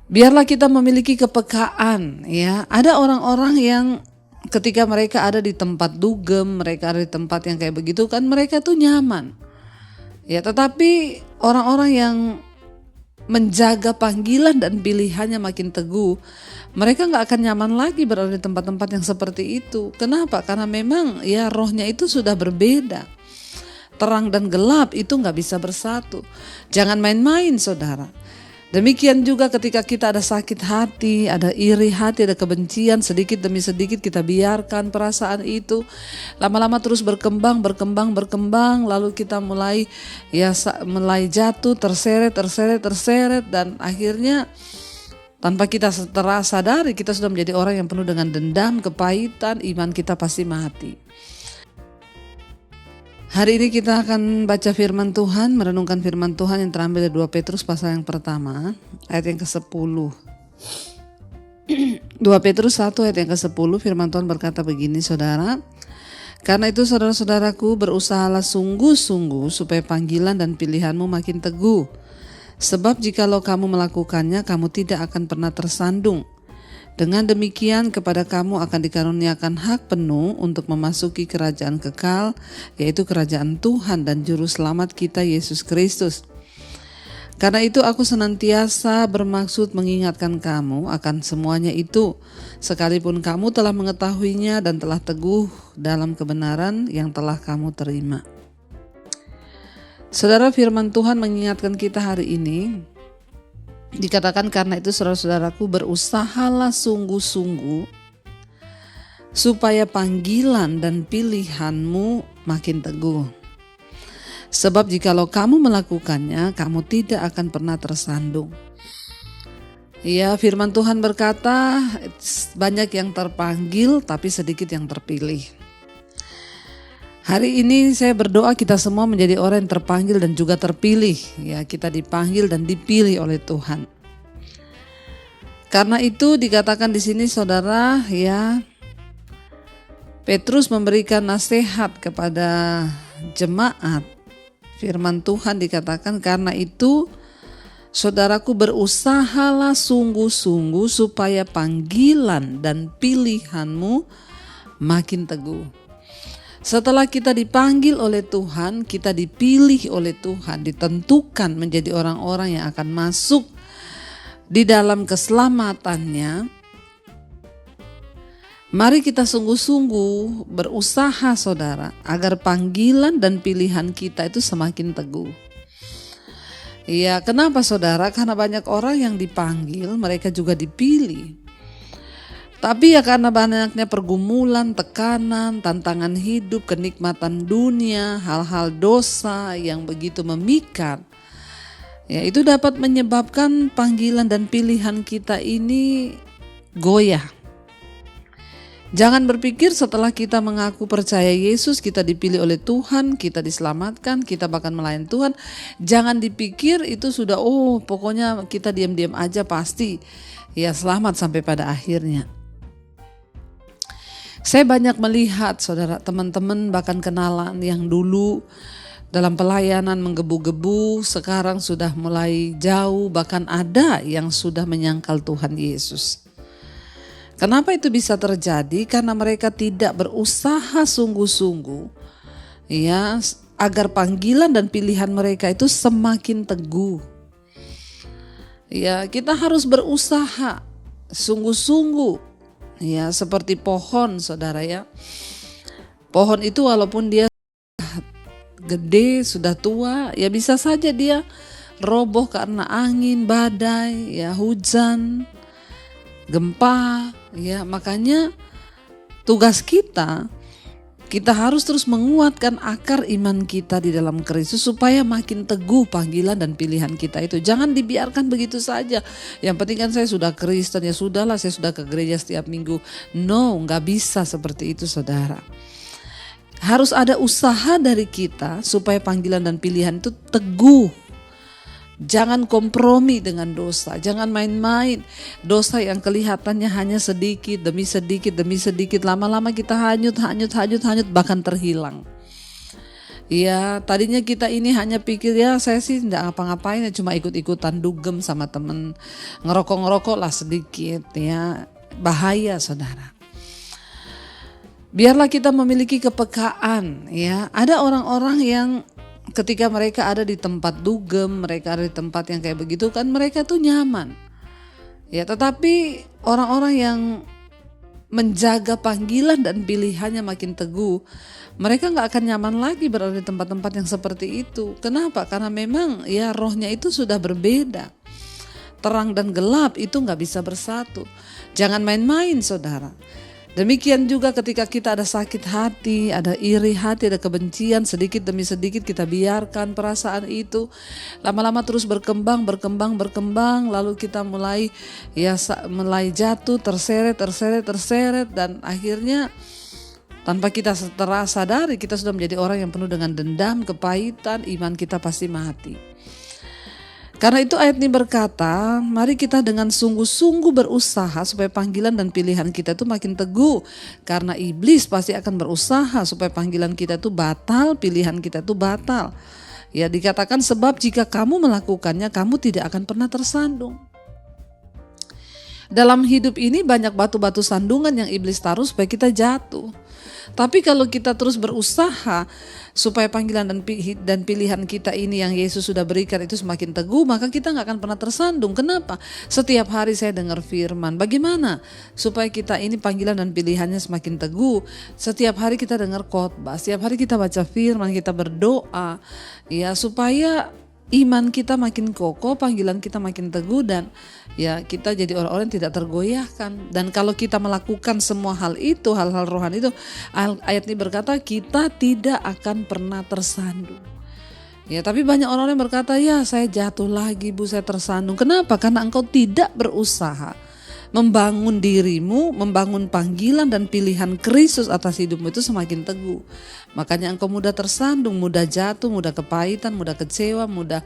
Biarlah kita memiliki kepekaan, ya. Ada orang-orang yang ketika mereka ada di tempat dugem, mereka ada di tempat yang kayak begitu kan, mereka tuh nyaman. Ya, tetapi orang-orang yang menjaga panggilan dan pilihannya makin teguh, mereka nggak akan nyaman lagi berada di tempat-tempat yang seperti itu. Kenapa? Karena memang ya rohnya itu sudah berbeda. Terang dan gelap itu nggak bisa bersatu. Jangan main-main, saudara. Demikian juga ketika kita ada sakit hati, ada iri hati, ada kebencian, sedikit demi sedikit kita biarkan perasaan itu. Lama-lama terus berkembang, lalu kita mulai jatuh, terseret, dan akhirnya tanpa kita sadari kita sudah menjadi orang yang penuh dengan dendam, kepahitan, iman kita pasti mati. Hari ini kita akan baca firman Tuhan, merenungkan firman Tuhan yang terambil dari 2 Petrus pasal yang pertama, ayat yang ke-10. 2 Petrus 1 ayat yang ke-10, firman Tuhan berkata begini, saudara. Karena itu saudara-saudaraku, berusahalah sungguh-sungguh supaya panggilan dan pilihanmu makin teguh. Sebab jikalau kamu melakukannya, kamu tidak akan pernah tersandung. Dengan demikian kepada kamu akan dikaruniakan hak penuh untuk memasuki kerajaan kekal, yaitu kerajaan Tuhan dan Juru Selamat kita Yesus Kristus. Karena itu aku senantiasa bermaksud mengingatkan kamu akan semuanya itu, sekalipun kamu telah mengetahuinya dan telah teguh dalam kebenaran yang telah kamu terima. Saudara, firman Tuhan mengingatkan kita hari ini. Dikatakan karena itu saudara-saudaraku, berusahalah sungguh-sungguh supaya panggilan dan pilihanmu makin teguh. Sebab jikalau kamu melakukannya, kamu tidak akan pernah tersandung. Ya, firman Tuhan berkata, banyak yang terpanggil tapi sedikit yang terpilih. Hari ini saya berdoa kita semua menjadi orang yang terpanggil dan juga terpilih. Ya, kita dipanggil dan dipilih oleh Tuhan. Karena itu dikatakan di sini, saudara, ya, Petrus memberikan nasihat kepada jemaat. Firman Tuhan dikatakan, karena itu saudaraku, berusahalah sungguh-sungguh supaya panggilan dan pilihanmu makin teguh. Setelah kita dipanggil oleh Tuhan, kita dipilih oleh Tuhan, ditentukan menjadi orang-orang yang akan masuk di dalam keselamatannya. Mari kita sungguh-sungguh berusaha, saudara, agar panggilan dan pilihan kita itu semakin teguh. Ya, kenapa saudara? Karena banyak orang yang dipanggil, mereka juga dipilih. Tapi ya karena banyaknya pergumulan, tekanan, tantangan hidup, kenikmatan dunia, hal-hal dosa yang begitu memikat, ya itu dapat menyebabkan panggilan dan pilihan kita ini goyah. Jangan berpikir setelah kita mengaku percaya Yesus, kita dipilih oleh Tuhan, kita diselamatkan, kita bahkan melayani Tuhan. Jangan dipikir itu sudah, pokoknya kita diam-diam aja pasti ya selamat sampai pada akhirnya. Saya banyak melihat, saudara, teman-teman bahkan kenalan yang dulu dalam pelayanan menggebu-gebu, sekarang sudah mulai jauh, bahkan ada yang sudah menyangkal Tuhan Yesus. Kenapa itu bisa terjadi? Karena mereka tidak berusaha sungguh-sungguh, ya, agar panggilan dan pilihan mereka itu semakin teguh. Ya, kita harus berusaha sungguh-sungguh. Ya, seperti pohon, saudara, ya. Pohon itu walaupun dia gede, sudah tua, ya bisa saja dia roboh karena angin, badai, ya, hujan, gempa, ya. Makanya tugas kita harus terus menguatkan akar iman kita di dalam Kristus supaya makin teguh panggilan dan pilihan kita itu. Jangan dibiarkan begitu saja. Yang penting kan saya sudah Kristen, ya sudahlah, saya sudah ke gereja setiap minggu. No, gak bisa seperti itu, saudara. Harus ada usaha dari kita supaya panggilan dan pilihan itu teguh. Jangan kompromi dengan dosa, jangan main-main. Dosa yang kelihatannya hanya sedikit demi sedikit, lama-lama kita hanyut, bahkan terhilang. Ya, tadinya kita ini hanya pikir ya saya sih tidak ngapa-ngapain ya, cuma ikut-ikutan dugem sama temen, ngerokok-ngerokok lah sedikit ya. Bahaya saudara. Biarlah kita memiliki kepekaan ya. Ada orang-orang yang ketika mereka ada di tempat dugem, mereka ada di tempat yang kayak begitu kan mereka tuh nyaman. Ya, tetapi orang-orang yang menjaga panggilan dan pilihannya makin teguh, mereka nggak akan nyaman lagi berada di tempat-tempat yang seperti itu. Kenapa? Karena memang ya rohnya itu sudah berbeda. Terang dan gelap itu nggak bisa bersatu. Jangan main-main saudara. Demikian juga ketika kita ada sakit hati, ada iri hati, ada kebencian, sedikit demi sedikit kita biarkan perasaan itu. Lama-lama terus berkembang, lalu kita mulai jatuh, terseret dan akhirnya tanpa kita sadari kita sudah menjadi orang yang penuh dengan dendam, kepahitan, iman kita pasti mati. Karena itu ayat ini berkata, mari kita dengan sungguh-sungguh berusaha supaya panggilan dan pilihan kita itu makin teguh. Karena iblis pasti akan berusaha supaya panggilan kita itu batal, pilihan kita itu batal. Ya, dikatakan sebab jika kamu melakukannya, kamu tidak akan pernah tersandung. Dalam hidup ini banyak batu-batu sandungan yang iblis taruh supaya kita jatuh. Tapi kalau kita terus berusaha supaya panggilan dan pilihan kita ini yang Yesus sudah berikan itu semakin teguh, maka kita gak akan pernah tersandung. Kenapa? Setiap hari saya dengar firman. Bagaimana supaya kita ini panggilan dan pilihannya semakin teguh? Setiap hari kita dengar khotbah, setiap hari kita baca firman, kita berdoa, ya supaya iman kita makin kokoh, panggilan kita makin teguh, dan ya kita jadi orang-orang yang tidak tergoyahkan. Dan kalau kita melakukan semua hal itu, hal-hal rohani itu, ayat ini berkata kita tidak akan pernah tersandung. Ya, tapi banyak orang yang berkata, ya saya jatuh lagi Bu, saya tersandung. Kenapa? Karena engkau tidak berusaha membangun dirimu, membangun panggilan dan pilihan Kristus atas hidupmu itu semakin teguh. Makanya engkau mudah tersandung, mudah jatuh, mudah kepahitan, mudah kecewa, mudah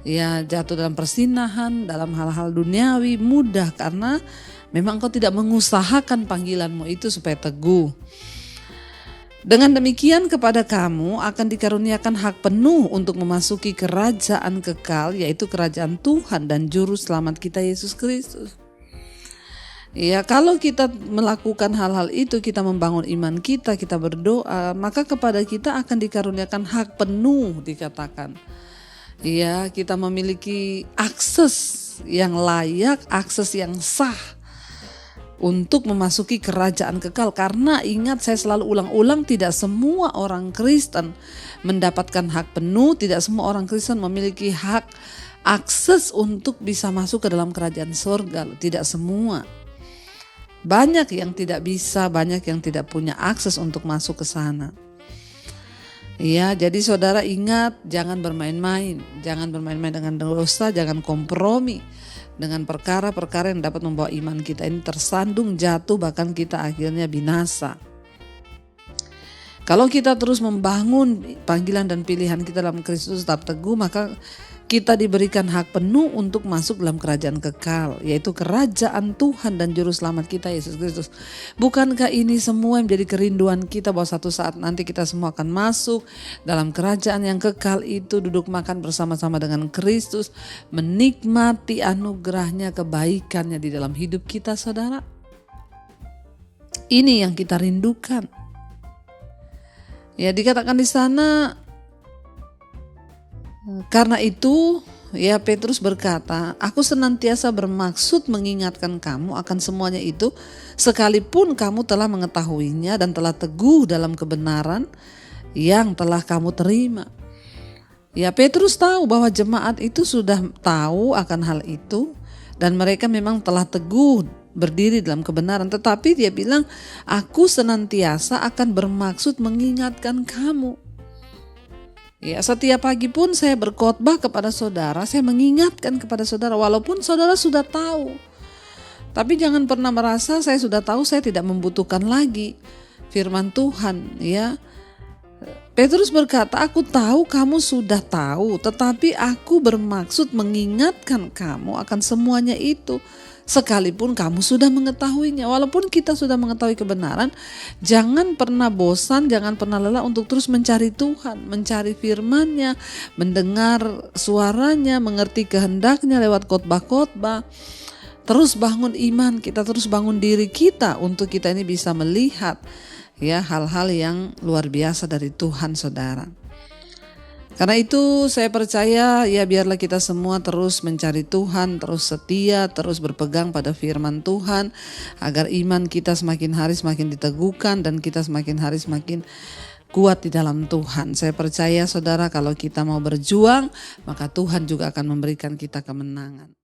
ya jatuh dalam persinahan, dalam hal-hal duniawi, mudah karena memang engkau tidak mengusahakan panggilanmu itu supaya teguh. Dengan demikian kepada kamu akan dikaruniakan hak penuh untuk memasuki kerajaan kekal, yaitu kerajaan Tuhan dan Juru Selamat kita Yesus Kristus. Ya, kalau kita melakukan hal-hal itu, kita membangun iman kita, kita berdoa, maka kepada kita akan dikaruniakan hak penuh dikatakan. Ya, kita memiliki akses yang layak, akses yang sah untuk memasuki kerajaan kekal. Karena ingat, saya selalu ulang-ulang, tidak semua orang Kristen mendapatkan hak penuh, tidak semua orang Kristen memiliki hak akses untuk bisa masuk ke dalam kerajaan surga, tidak semua. Banyak yang tidak bisa, banyak yang tidak punya akses untuk masuk ke sana. Ya, jadi saudara ingat, jangan bermain-main dengan dosa, jangan kompromi dengan perkara-perkara yang dapat membawa iman kita ini tersandung, jatuh, bahkan kita akhirnya binasa. Kalau kita terus membangun panggilan dan pilihan kita dalam Kristus tetap teguh, maka kita diberikan hak penuh untuk masuk dalam kerajaan kekal, yaitu kerajaan Tuhan dan Juru Selamat kita Yesus Kristus. Bukankah ini semua yang menjadi kerinduan kita, bahwa satu saat nanti kita semua akan masuk dalam kerajaan yang kekal itu, duduk makan bersama-sama dengan Kristus, menikmati anugerahnya, kebaikannya di dalam hidup kita, saudara. Ini yang kita rindukan. Ya, dikatakan di sana, karena itu ya Petrus berkata, aku senantiasa bermaksud mengingatkan kamu akan semuanya itu, sekalipun kamu telah mengetahuinya dan telah teguh dalam kebenaran yang telah kamu terima. Ya, Petrus tahu bahwa jemaat itu sudah tahu akan hal itu dan mereka memang telah teguh berdiri dalam kebenaran, tetapi dia bilang, aku senantiasa akan bermaksud mengingatkan kamu. Ya, setiap pagi pun saya berkhotbah kepada saudara, saya mengingatkan kepada saudara walaupun saudara sudah tahu. Tapi jangan pernah merasa saya sudah tahu, saya tidak membutuhkan lagi firman Tuhan, ya. Petrus berkata, aku tahu kamu sudah tahu, tetapi aku bermaksud mengingatkan kamu akan semuanya itu. Sekalipun kamu sudah mengetahuinya, walaupun kita sudah mengetahui kebenaran, jangan pernah bosan, jangan pernah lelah untuk terus mencari Tuhan, mencari firman-Nya, mendengar suaranya, mengerti kehendaknya lewat khotbah-khotbah. Terus bangun iman kita, terus bangun diri kita untuk kita ini bisa melihat ya hal-hal yang luar biasa dari Tuhan, saudara. Karena itu saya percaya ya biarlah kita semua terus mencari Tuhan, terus setia, terus berpegang pada firman Tuhan agar iman kita semakin hari semakin diteguhkan dan kita semakin hari semakin kuat di dalam Tuhan. Saya percaya saudara kalau kita mau berjuang maka Tuhan juga akan memberikan kita kemenangan.